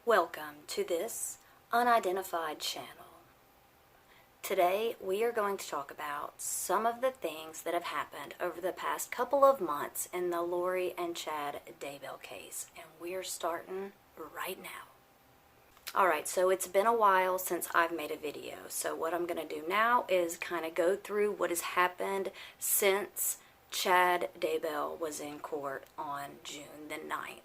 Welcome to this unidentified channel. Today we are going to talk about some of the things that have happened over the past couple of months in the Lori and Chad Daybell case, and we're starting right now. Alright, so it's been a while since I've made a video, so what I'm going to do now is kind of go through what has happened since Chad Daybell was in court on June the 9th.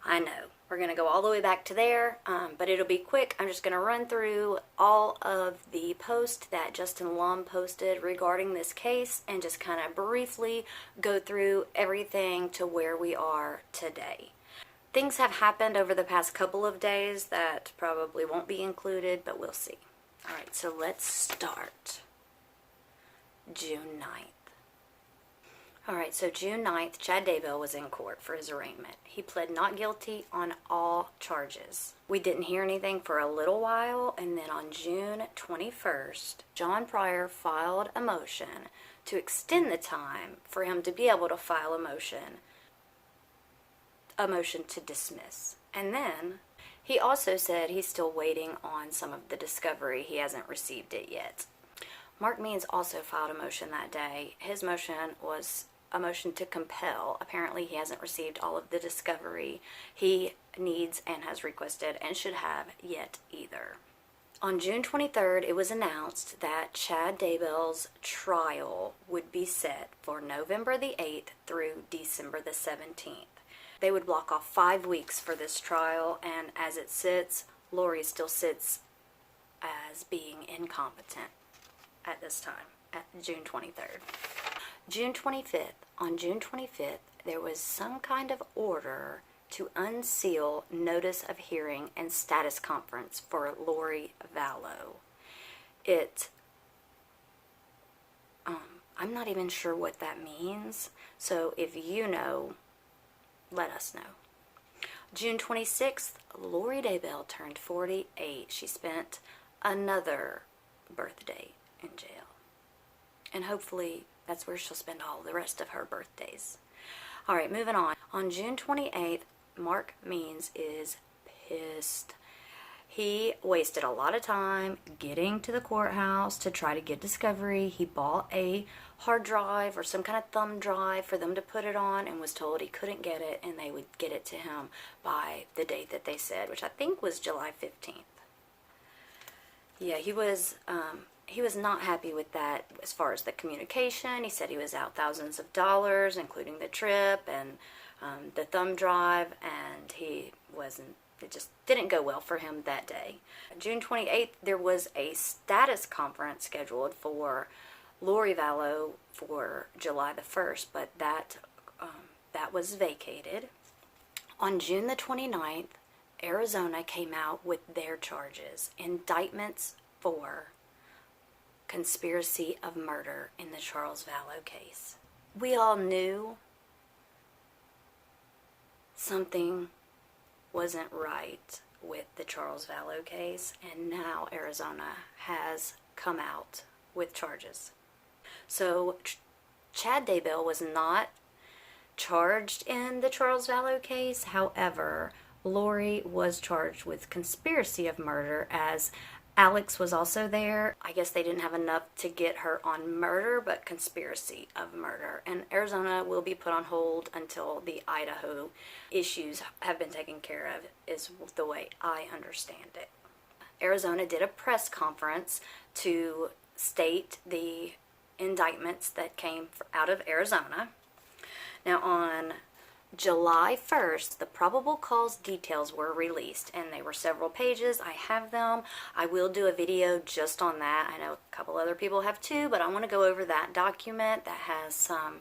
I know, we're going to go all the way back to there, but it'll be quick. I'm just going to run through all of the posts that Justin Lum posted regarding this case and just kind of briefly go through everything to where we are today. Things have happened over the past couple of days that probably won't be included, but we'll see. Alright, so let's start. June 9th. Alright, so June 9th, Chad Daybell was in court for his arraignment. He pled not guilty on all charges. We didn't hear anything for a little while, and then on June 21st, John Pryor filed a motion to extend the time for him to be able to file a motion to dismiss. And then he also said he's still waiting on some of the discovery. He hasn't received it yet. Mark Means also filed a motion that day. His motion was a motion to compel. Apparently he hasn't received all of the discovery he needs and has requested and should have yet either. On June 23rd, it was announced that Chad Daybell's trial would be set for November the 8th through December the 17th. They would block off 5 weeks for this trial, and as it sits, Lori still sits as being incompetent at this time, at June 23rd. June 25th. On June 25th, there was some kind of order to unseal notice of hearing and status conference for Lori Vallow. I'm not even sure what that means, so if you know, let us know. June 26th, Lori Daybell turned 48. She spent another birthday in jail. And hopefully that's where she'll spend all the rest of her birthdays. Alright, moving on. On June 28th, Mark Means is pissed. He wasted a lot of time getting to the courthouse to try to get discovery. He bought a hard drive or some kind of thumb drive for them to put it on and was told he couldn't get it and they would get it to him by the date that they said, which I think was July 15th. Yeah, he was not happy with that as far as the communication. He said he was out thousands of dollars, including the trip and the thumb drive, and it just didn't go well for him that day. June 28th, there was a status conference scheduled for Lori Vallow for July the 1st, but that was vacated. On June the 29th, Arizona came out with their charges, indictments for conspiracy of murder in the Charles Vallow case. We all knew something wasn't right with the Charles Vallow case, and now Arizona has come out with charges. So Chad Daybell was not charged in the Charles Vallow case. However, Lori was charged with conspiracy of murder, as Alex was also there. I guess they didn't have enough to get her on murder, but conspiracy of murder. And Arizona will be put on hold until the Idaho issues have been taken care of, is the way I understand it. Arizona did a press conference to state the indictments that came out of Arizona. Now on July 1st, the probable cause details were released, and they were several pages. I have them. I will do a video just on that. I know a couple other people have too, but I want to go over that document that has some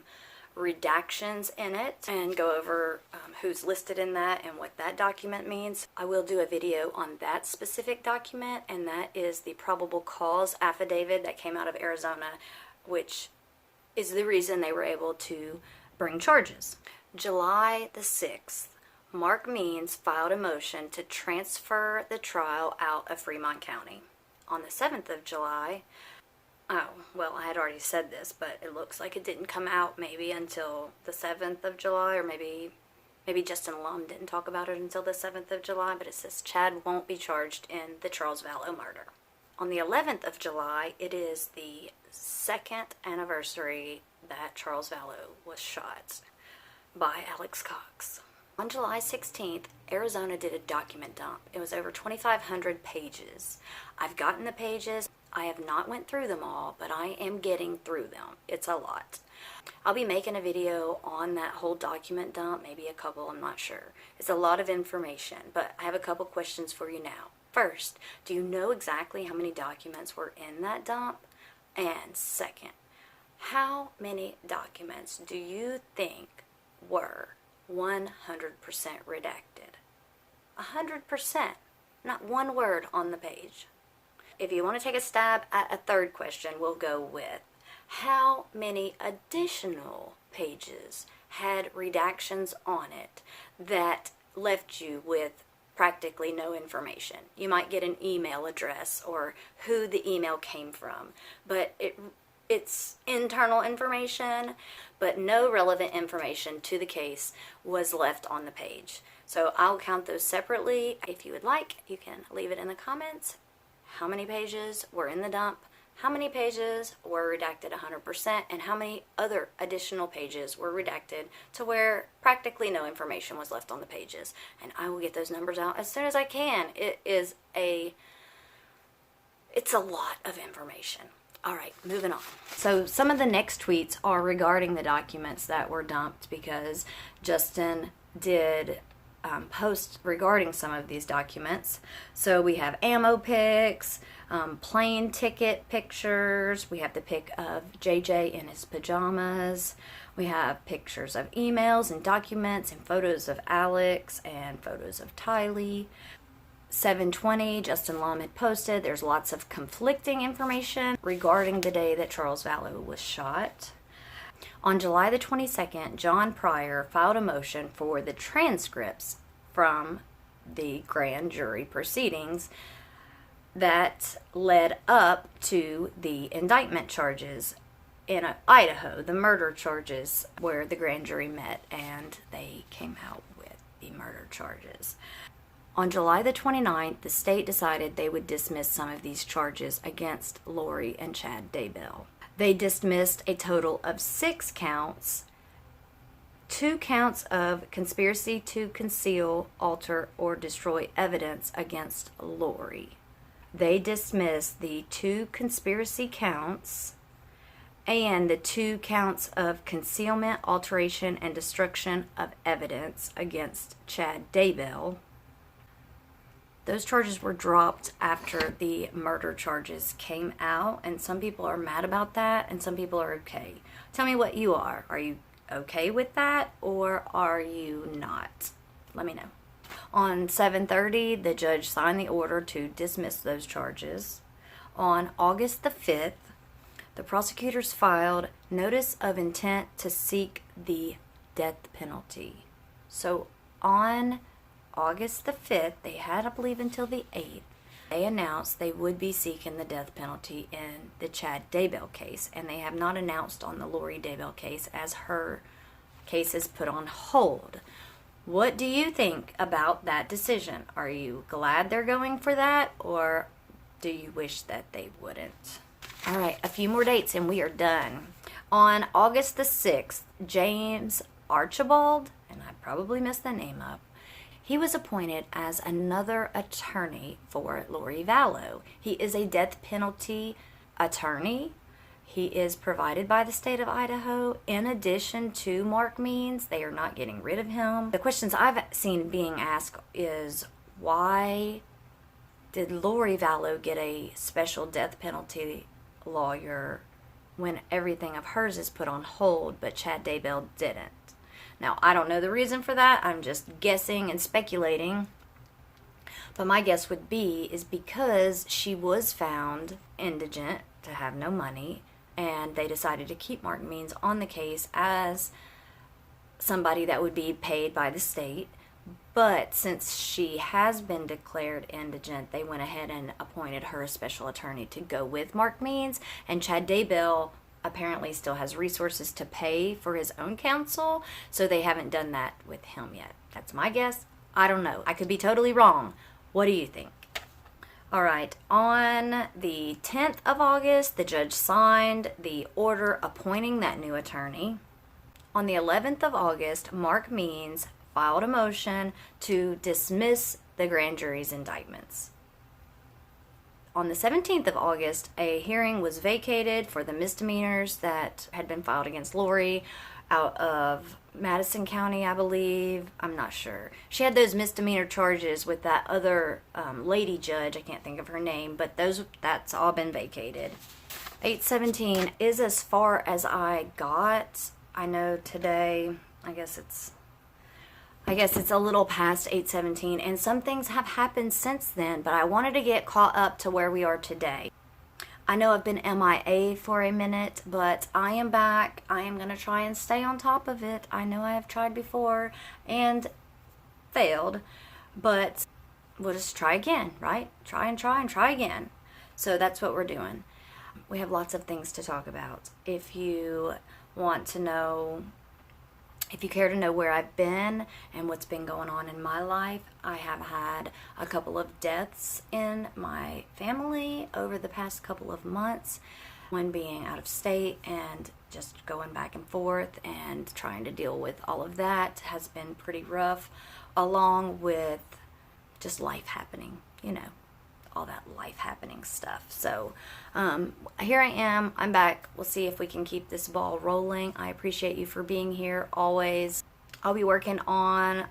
redactions in it and go over who's listed in that and what that document means. I will do a video on that specific document, and that is the probable cause affidavit that came out of Arizona, which is the reason they were able to bring charges. July the 6th, Mark Means filed a motion to transfer the trial out of Fremont County. On the 7th of July, oh, well, I had already said this, but it looks like it didn't come out maybe until the 7th of July, or maybe Maybe Justin Lum didn't talk about it until the 7th of July, but it says Chad won't be charged in the Charles Vallow murder. On the 11th of July, it is the 2nd anniversary that Charles Vallow was shot by Alex Cox. On July 16th, Arizona did a document dump. It was over 2,500 pages. I've gotten the pages. I have not went through them all, but I am getting through them. It's a lot. I'll be making a video on that whole document dump, maybe a couple, I'm not sure. It's a lot of information, but I have a couple questions for you now. First, do you know exactly how many documents were in that dump? And second, how many documents do you think were 100% redacted? 100%, not one word on the page. If you want to take a stab at a third question, we'll go with how many additional pages had redactions on it that left you with practically no information. You might get an email address or who the email came from, but it's internal information, but no relevant information to the case was left on the page. So I'll count those separately. If you would like, you can leave it in the comments. How many pages were in the dump? How many pages were redacted 100%? And how many other additional pages were redacted to where practically no information was left on the pages? And I will get those numbers out as soon as I can. It's a lot of information. All right, moving on. So some of the next tweets are regarding the documents that were dumped because Justin did post regarding some of these documents. So we have ammo pics, plane ticket pictures. We have the pic of JJ in his pajamas. We have pictures of emails and documents and photos of Alex and photos of Tylee. 720, Justin Lum had posted. There's lots of conflicting information regarding the day that Charles Vallow was shot. On July the 22nd, John Pryor filed a motion for the transcripts from the grand jury proceedings that led up to the indictment charges in Idaho, the murder charges where the grand jury met and they came out with the murder charges. On July the 29th, the state decided they would dismiss some of these charges against Lori and Chad Daybell. They dismissed a total of 6 counts, 2 counts of conspiracy to conceal, alter, or destroy evidence against Lori. They dismissed the 2 conspiracy counts and the 2 counts of concealment, alteration, and destruction of evidence against Chad Daybell. Those charges were dropped after the murder charges came out, and some people are mad about that, and some people are okay. Tell me what you are. Are you okay with that, or are you not? Let me know. On 7/30, the judge signed the order to dismiss those charges. On August the 5th, the prosecutors filed notice of intent to seek the death penalty. So on August the 5th, they had, I believe, until the 8th, they announced they would be seeking the death penalty in the Chad Daybell case, and they have not announced on the Lori Daybell case as her case is put on hold. What do you think about that decision? Are you glad they're going for that, or do you wish that they wouldn't? All right, a few more dates and we are done. On August the 6th, James Archibald, and I probably messed the name up, he was appointed as another attorney for Lori Vallow. He is a death penalty attorney. He is provided by the state of Idaho. In addition to Mark Means, they are not getting rid of him. The questions I've seen being asked is, why did Lori Vallow get a special death penalty lawyer when everything of hers is put on hold, but Chad Daybell didn't? Now, I don't know the reason for that. I'm just guessing and speculating. But my guess would be is because she was found indigent, to have no money, and they decided to keep Mark Means on the case as somebody that would be paid by the state. But since she has been declared indigent, they went ahead and appointed her a special attorney to go with Mark Means, and Chad Daybell apparently still has resources to pay for his own counsel, so they haven't done that with him yet. That's my guess. I don't know. I could be totally wrong. What do you think? All right, on the 10th of August, the judge signed the order appointing that new attorney. On the 11th of August, Mark Means filed a motion to dismiss the grand jury's indictments. On the 17th of August, a hearing was vacated for the misdemeanors that had been filed against Lori out of Madison County, I believe. I'm not sure. She had those misdemeanor charges with that other lady judge. I can't think of her name, but that's all been vacated. 817 is as far as I got. I know today, I guess it's a little past 817, and some things have happened since then, but I wanted to get caught up to where we are today. I know I've been MIA for a minute, but I am back. I am going to try and stay on top of it. I know I have tried before and failed, but we'll just try again, right? Try and try again. So that's what we're doing. We have lots of things to talk about. If you want to know, if you care to know where I've been and what's been going on in my life, I have had a couple of deaths in my family over the past couple of months. One being out of state, and just going back and forth and trying to deal with all of that has been pretty rough, along with just life happening, all that life happening stuff. So here I am. I'm back. We'll see if we can keep this ball rolling. I appreciate you for being here always. I'll be working on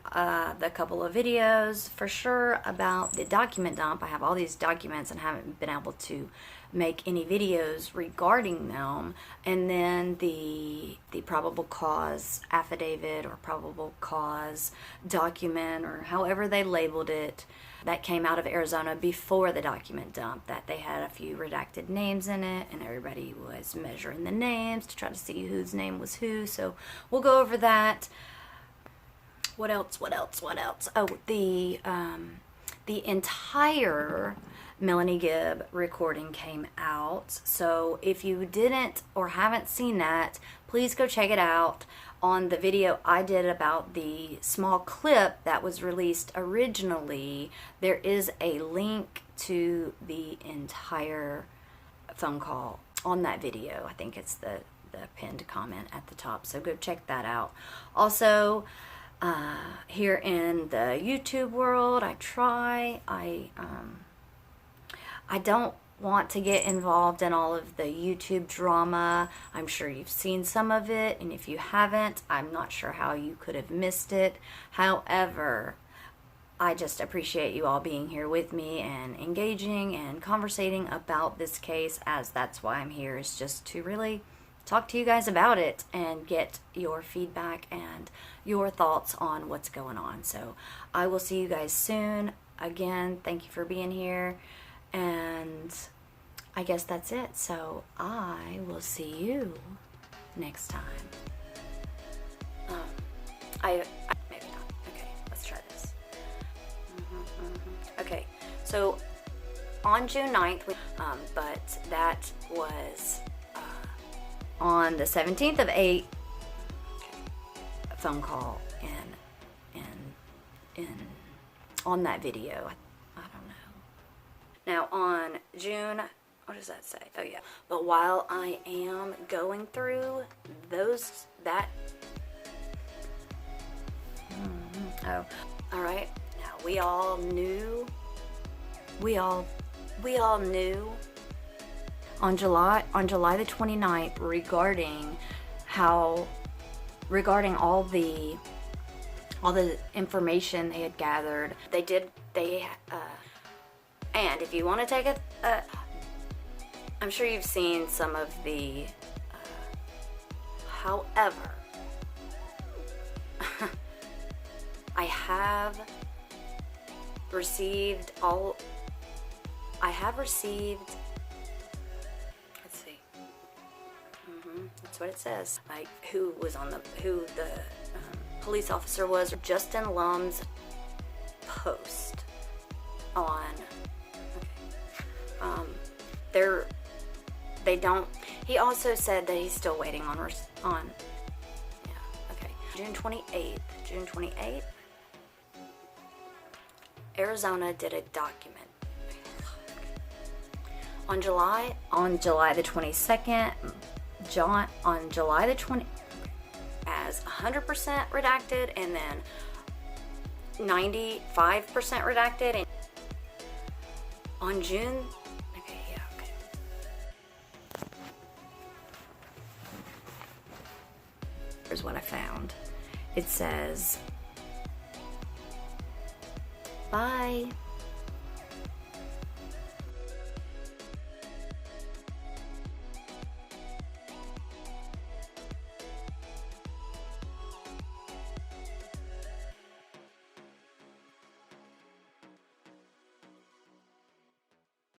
the couple of videos for sure about the document dump. I have all these documents and haven't been able to make any videos regarding them. And then the probable cause affidavit or probable cause document, or however they labeled it, that came out of Arizona before the document dump, that they had a few redacted names in it, and everybody was measuring the names to try to see whose name was who. So we'll go over that. What else? Oh, the entire Melanie Gibb recording came out. So if you didn't or haven't seen that, please go check it out. On the video I did about the small clip that was released originally, there is a link to the entire phone call on that video. I think it's the pinned comment at the top, so go check that out. Also, here in the YouTube world, I don't want to get involved in all of the YouTube drama. I'm sure you've seen some of it, and if you haven't, I'm not sure how you could have missed it. However, I just appreciate you all being here with me and engaging and conversating about this case, as that's why I'm here, is just to really talk to you guys about it and get your feedback and your thoughts on what's going on. So I will see you guys soon. Again, thank you for being here. And I guess that's it. So I will see you next time. Maybe not. Okay, let's try this. Okay, so on June 9th, but that was on the 17th of 8, phone call and on that video. Now on June, what does that say? Oh yeah. But while I am going through oh, all right. Now we all knew on July the 29th regarding all the information they had gathered. And if you want to take I'm sure you've seen some of the, however, I have received, let's see, that's what it says, like who the police officer was. Justin Lum's post on, He also said that he's still waiting on yeah, okay. June 28th, Arizona did a document. On July the 22nd, on July the 20th, as 100% redacted, and then 95% redacted, and on June, okay, yeah, okay. Here's what I found. It says, bye.